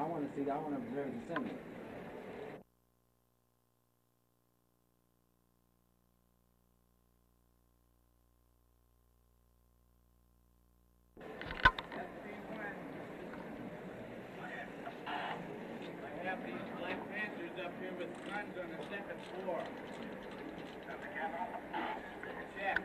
I want to see. I want to observe the assembly. I have these Black Panthers up here with guns on the second floor. Check.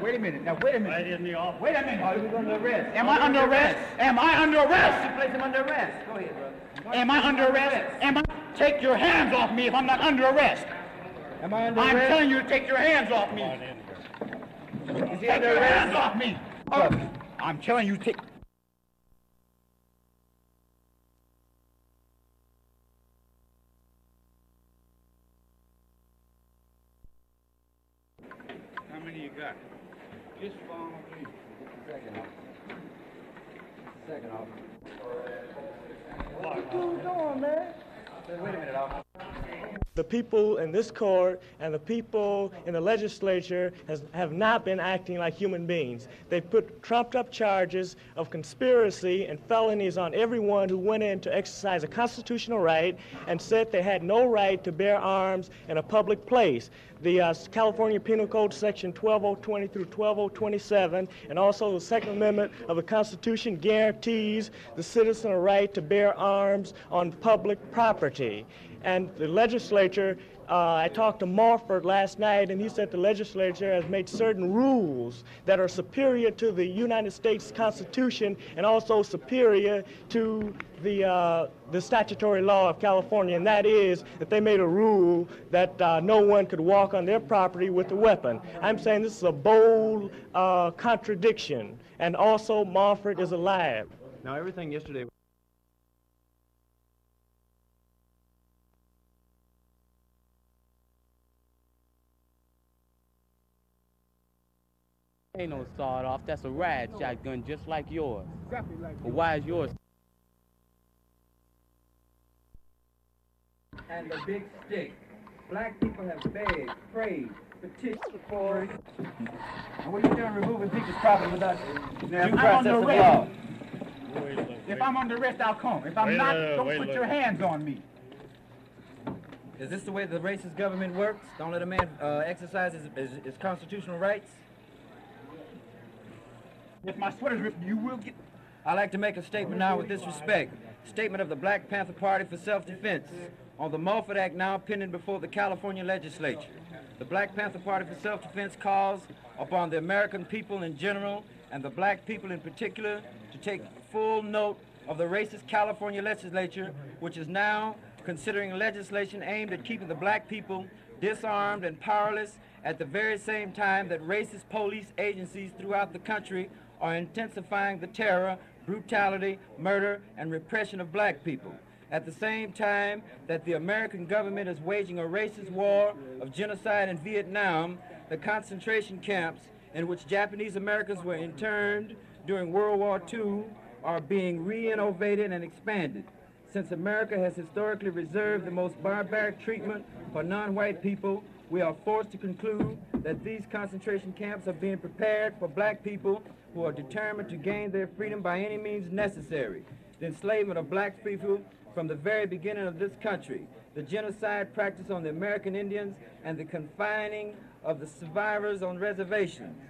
Wait a minute. Now, wait a minute. Right in the office. Wait a minute. Are you under arrest? Am I under arrest? Am I under arrest? Place him under arrest. Go ahead, brother. Am I under arrest? Am I? Take your hands off me if I'm not under arrest. Am I under I'm arrest? telling you to take your hands off me. Is he Take under your arrest? hands off me. Oh, I'm telling you to take. How many you got? Just follow me. Second off. What you doing, man? Wait a minute, officer. The people in this court and the people in the legislature have not been acting like human beings. They put trumped-up charges of conspiracy and felonies on everyone who went in to exercise a constitutional right and said they had no right to bear arms in a public place. The California Penal Code Section 12020 through 12027 and also the Second Amendment of the Constitution guarantees the citizen a right to bear arms on public property. And the legislature, I talked to Morford last night, and he said the legislature has made certain rules that are superior to the United States Constitution and also superior to the statutory law of California, and that is that they made a rule that no one could walk on their property with a weapon. I'm saying this is a bold contradiction, and also Morford is alive. Now, everything yesterday. Ain't no sawed off. That's a rad shotgun just like yours. Exactly like But why is yours? And the big stick. Black people have begged, prayed, petitioned for it. And what are you doing removing people's property without due process of law? If I'm under arrest, I'll come. If I'm not, don't put your hands on me. Is this the way the racist government works? Don't let a man exercise his constitutional rights? If my sweater's ripped, you will get... I'd like to make a statement now with this respect. Statement of the Black Panther Party for self-defense on the Mulford Act now pending before the California legislature. The Black Panther Party for self-defense calls upon the American people in general and the black people in particular to take full note of the racist California legislature, which is now considering legislation aimed at keeping the black people disarmed and powerless at the very same time that racist police agencies throughout the country are intensifying the terror, brutality, murder, and repression of black people. At the same time that the American government is waging a racist war of genocide in Vietnam, the concentration camps in which Japanese Americans were interned during World War II are being re-innovated and expanded. Since America has historically reserved the most barbaric treatment for non-white people, we are forced to conclude that these concentration camps are being prepared for black people who are determined to gain their freedom by any means necessary. The enslavement of black people from the very beginning of this country, the genocide practiced on the American Indians, and the confining of the survivors on reservations,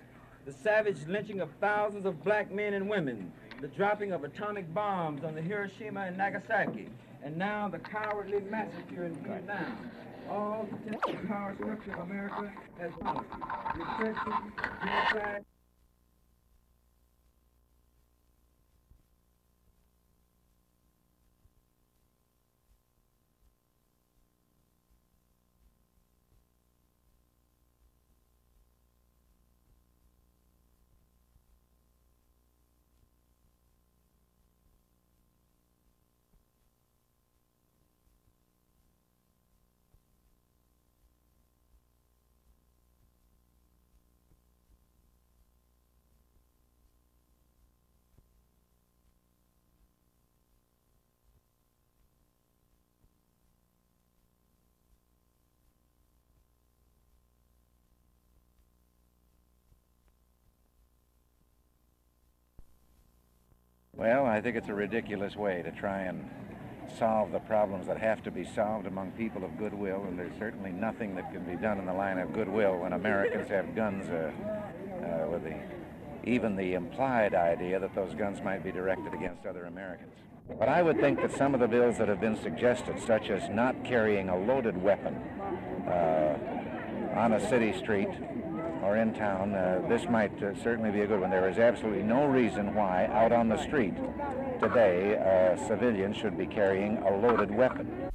the savage lynching of thousands of black men and women, the dropping of atomic bombs on the Hiroshima and Nagasaki, and now the cowardly massacre in Vietnam. All the power structure of America has policy, repression, genocide. Well, I think it's a ridiculous way to try and solve the problems that have to be solved among people of goodwill, and there's certainly nothing that can be done in the line of goodwill when Americans have guns with even the implied idea that those guns might be directed against other Americans. But I would think that some of the bills that have been suggested, such as not carrying a loaded weapon on a city street or in town, this might certainly be a good one. There is absolutely no reason why out on the street today civilians should be carrying a loaded weapon.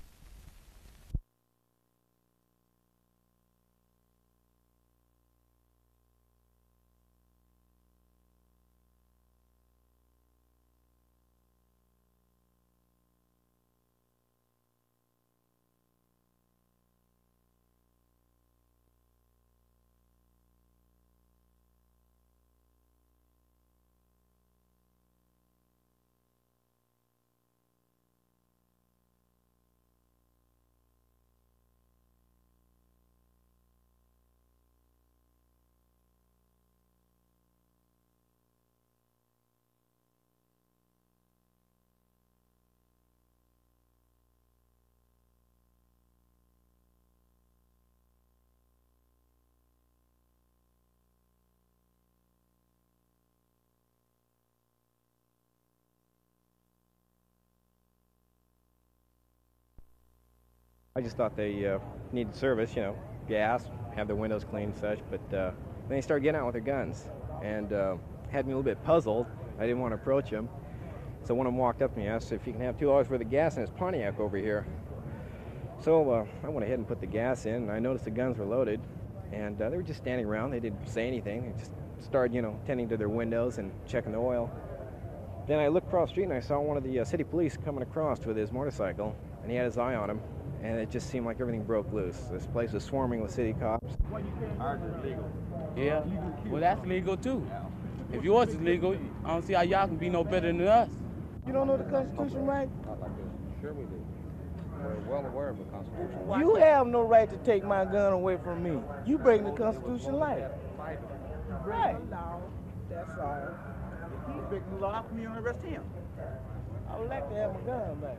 I just thought they needed service, you know, gas, have their windows cleaned and such, but then they started getting out with their guns and had me a little bit puzzled. I didn't want to approach them. So one of them walked up to me and asked if he can have $2 worth of gas in his Pontiac over here. So I went ahead and put the gas in, and I noticed the guns were loaded, and they were just standing around. They didn't say anything. They just started, you know, tending to their windows and checking the oil. Then I looked across the street and I saw one of the city police coming across with his motorcycle, and he had his eye on him. And it just seemed like everything broke loose. This place was swarming with city cops. Ours is legal. Yeah, well, that's legal too. If yours is legal, I don't see how y'all can be no better than us. You don't know the Constitution, right? Not like this. Sure we do. We're well aware of the Constitution. You have no right to take my gun away from me. You breaking the Constitution like. Right. No, that's all. If he's breaking the law, how come you don't arrest him? I would like to have my gun back.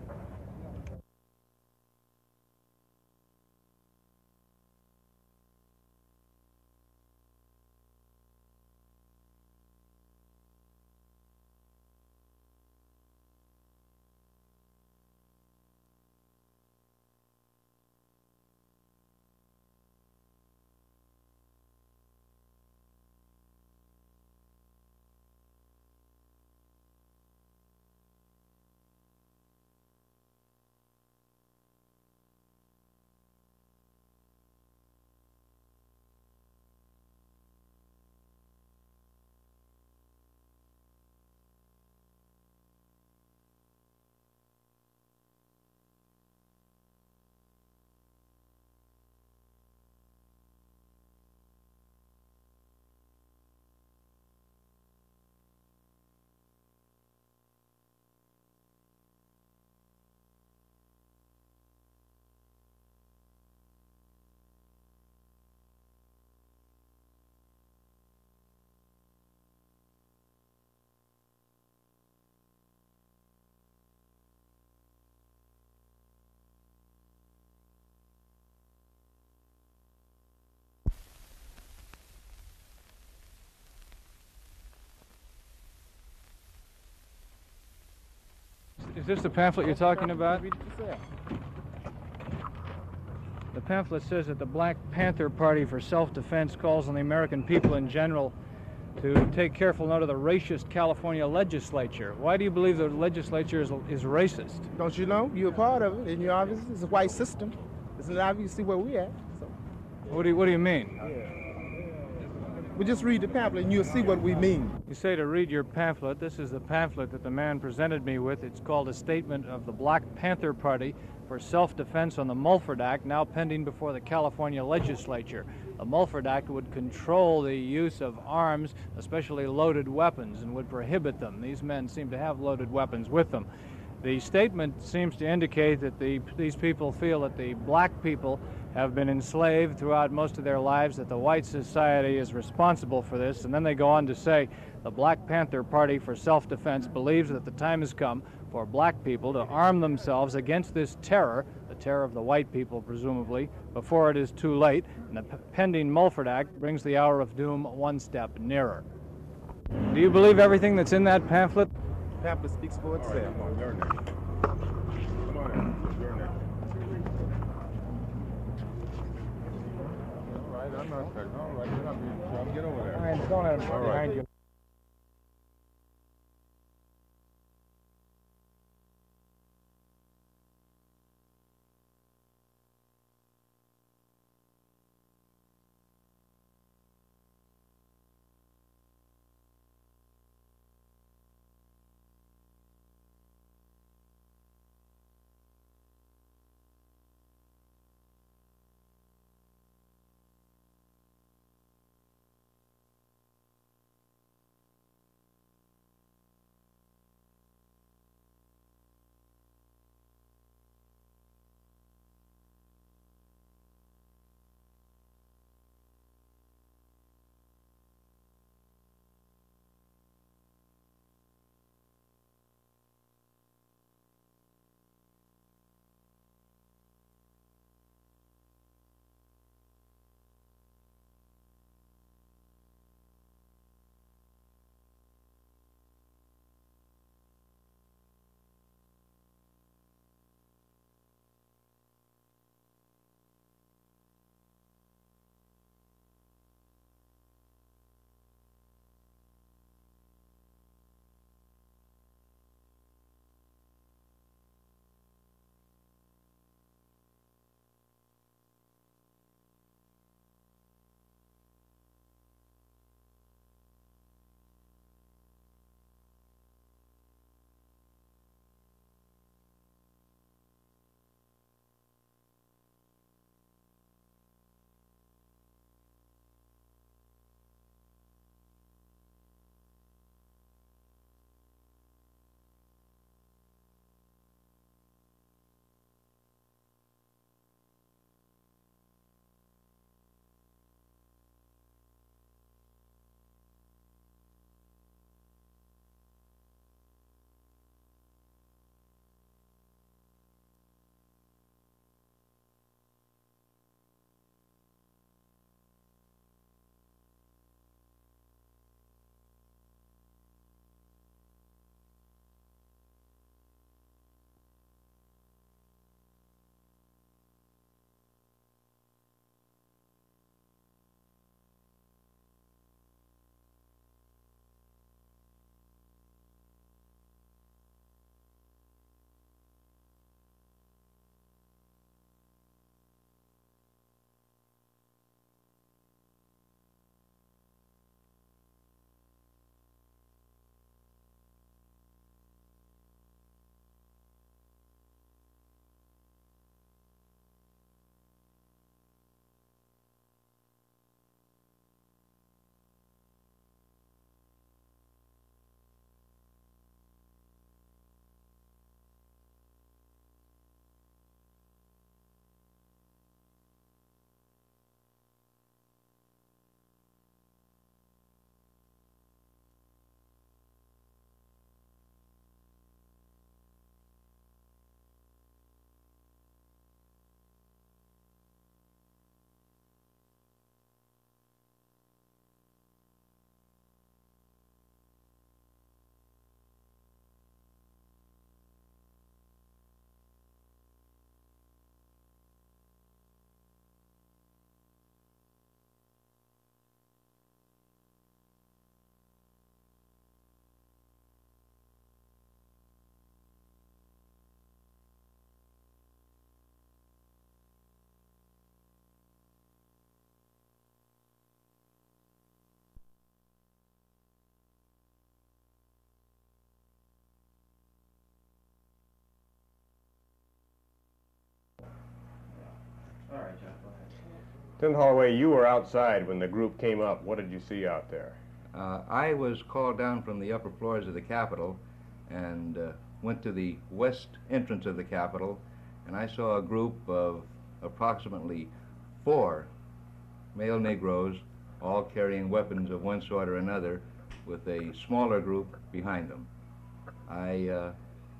Is this the pamphlet you're talking about? The pamphlet says that the Black Panther Party for Self-Defense calls on the American people in general to take careful note of the racist California legislature. Why do you believe the legislature is racist? Don't you know? You're a part of it, and you're obviously, it's a white system. It's obviously where we at. So. What do you mean? Yeah. Well, just read the pamphlet and you'll see what we mean. You say to read your pamphlet. This is the pamphlet that the man presented me with. It's called A Statement of the Black Panther Party for Self-Defense on the Mulford Act, now pending before the California legislature. The Mulford Act would control the use of arms, especially loaded weapons, and would prohibit them. These men seem to have loaded weapons with them. The statement seems to indicate that these people feel that the black people have been enslaved throughout most of their lives, that the white society is responsible for this, and then they go on to say the Black Panther Party for Self-Defense believes that the time has come for black people to arm themselves against this terror, the terror of the white people, presumably, before it is too late, and the pending Mulford Act brings the hour of doom one step nearer. Do you believe everything that's in that pamphlet? The pamphlet speaks for itself. Come on, your neck. Come on, your neck. All right, I'm not cutting. All right, you're not being trouble. Get over there. All right, don't let him behind you. All right, John, go ahead. Tim Holloway, you were outside when the group came up. What did you see out there? I was called down from the upper floors of the Capitol and went to the west entrance of the Capitol, and I saw a group of approximately 4 male Negroes, all carrying weapons of one sort or another, with a smaller group behind them. I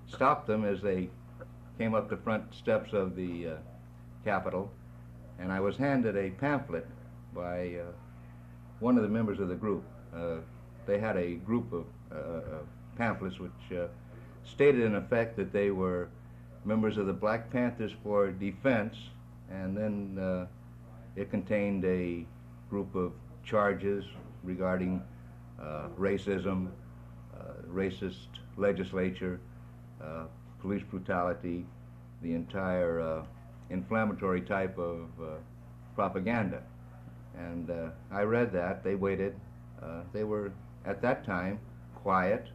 stopped them as they came up the front steps of the Capitol, and I was handed a pamphlet by one of the members of the group. They had a group of pamphlets which stated in effect that they were members of the Black Panthers for Defense, and then it contained a group of charges regarding racism, racist legislature, police brutality, the entire inflammatory type of propaganda. And I read that. They waited. They were, at that time, quiet,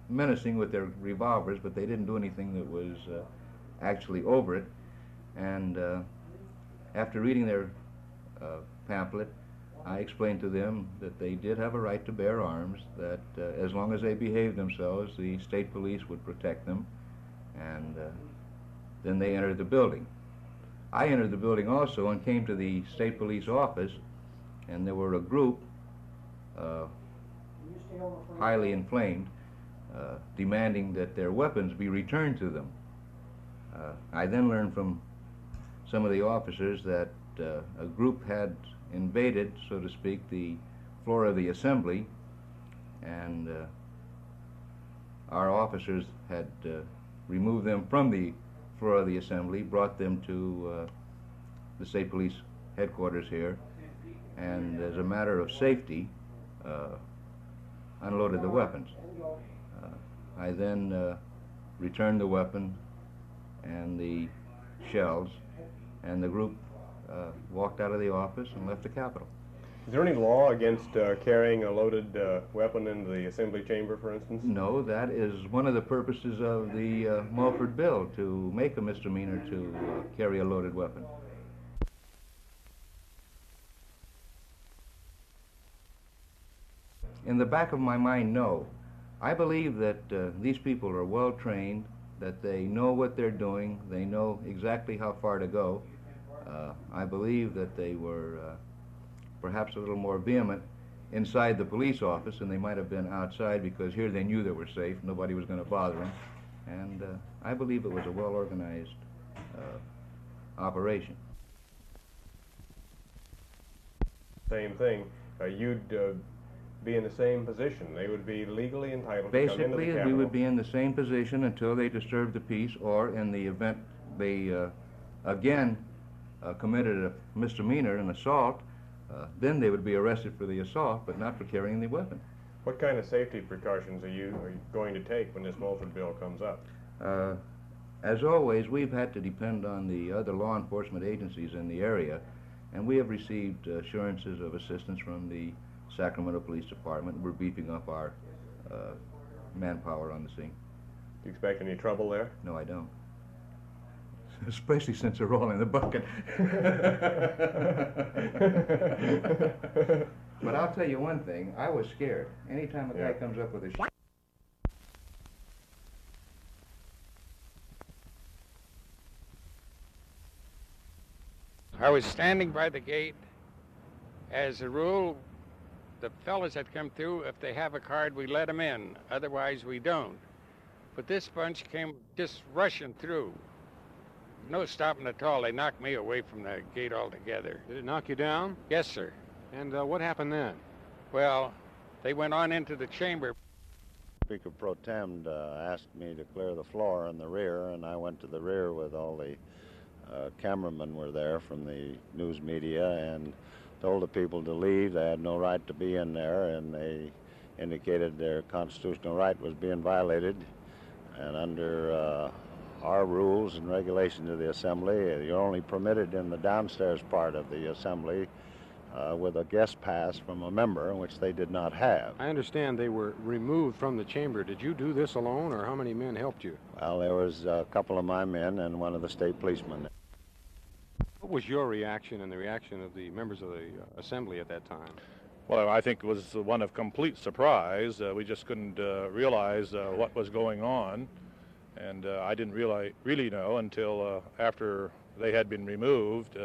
menacing with their revolvers, but they didn't do anything that was actually over it. And after reading their pamphlet, I explained to them that they did have a right to bear arms, that as long as they behaved themselves, the state police would protect them, and then they entered the building. I entered the building also and came to the state police office, and there were a group, highly inflamed, demanding that their weapons be returned to them. I then learned from some of the officers that a group had invaded, so to speak, the floor of the assembly, and our officers had removed them from the floor of the assembly, brought them to the state police headquarters here, and as a matter of safety, unloaded the weapons. I then returned the weapon and the shells, and the group walked out of the office and left the Capitol. Is there any law against carrying a loaded weapon into the assembly chamber, for instance? No, that is one of the purposes of the Mulford bill, to make a misdemeanor to carry a loaded weapon. In the back of my mind, no. I believe that these people are well trained, that they know what they're doing, they know exactly how far to go. I believe that they were perhaps a little more vehement inside the police office than they might have been outside, because here they knew they were safe, nobody was going to bother them, and I believe it was a well-organized operation. Same thing. You'd be in the same position. They would be legally entitled to come into the Basically, Capitol. we would be in the same position until they disturbed the peace, or in the event they again committed a misdemeanor, an assault, then they would be arrested for the assault, but not for carrying the weapon. What kind of safety precautions are you going to take when this Mulford bill comes up? As always, we've had to depend on the other law enforcement agencies in the area, and we have received assurances of assistance from the Sacramento Police Department. We're beefing up our manpower on the scene. Do you expect any trouble there? No, I don't. Especially since they're all in the bucket. But I'll tell you one thing, I was scared. Anytime a guy comes up with a I was standing by the gate. As a rule, the fellas that come through, if they have a card, we let them in. Otherwise, we don't. But this bunch came just rushing through. No stopping at all. They knocked me away from the gate altogether. Did it knock you down? Yes, sir. And what happened then? Well, they went on into the chamber. Speaker Pro Tem asked me to clear the floor in the rear, and I went to the rear with all the cameramen were there from the news media, and told the people to leave. They had no right to be in there, and they indicated their constitutional right was being violated. And under our rules and regulations of the assembly, you're only permitted in the downstairs part of the assembly with a guest pass from a member, which they did not have. I understand they were removed from the chamber. Did you do this alone, or how many men helped you? Well, there was a couple of my men and one of the state policemen. What was your reaction and the reaction of the members of the assembly at that time? Well, I think it was one of complete surprise. We just couldn't realize what was going on, and I didn't really know until after they had been removed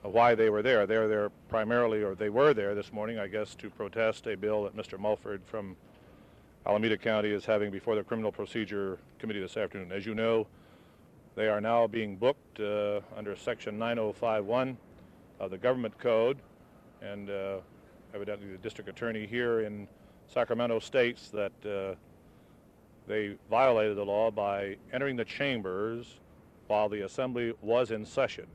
why they were there. They're there primarily, or they were there this morning, I guess, to protest a bill that Mr. Mulford from Alameda County is having before the Criminal Procedure Committee this afternoon. As you know, they are now being booked under Section 9051 of the Government Code, and evidently the district attorney here in Sacramento states that they violated the law by entering the chambers while the assembly was in session.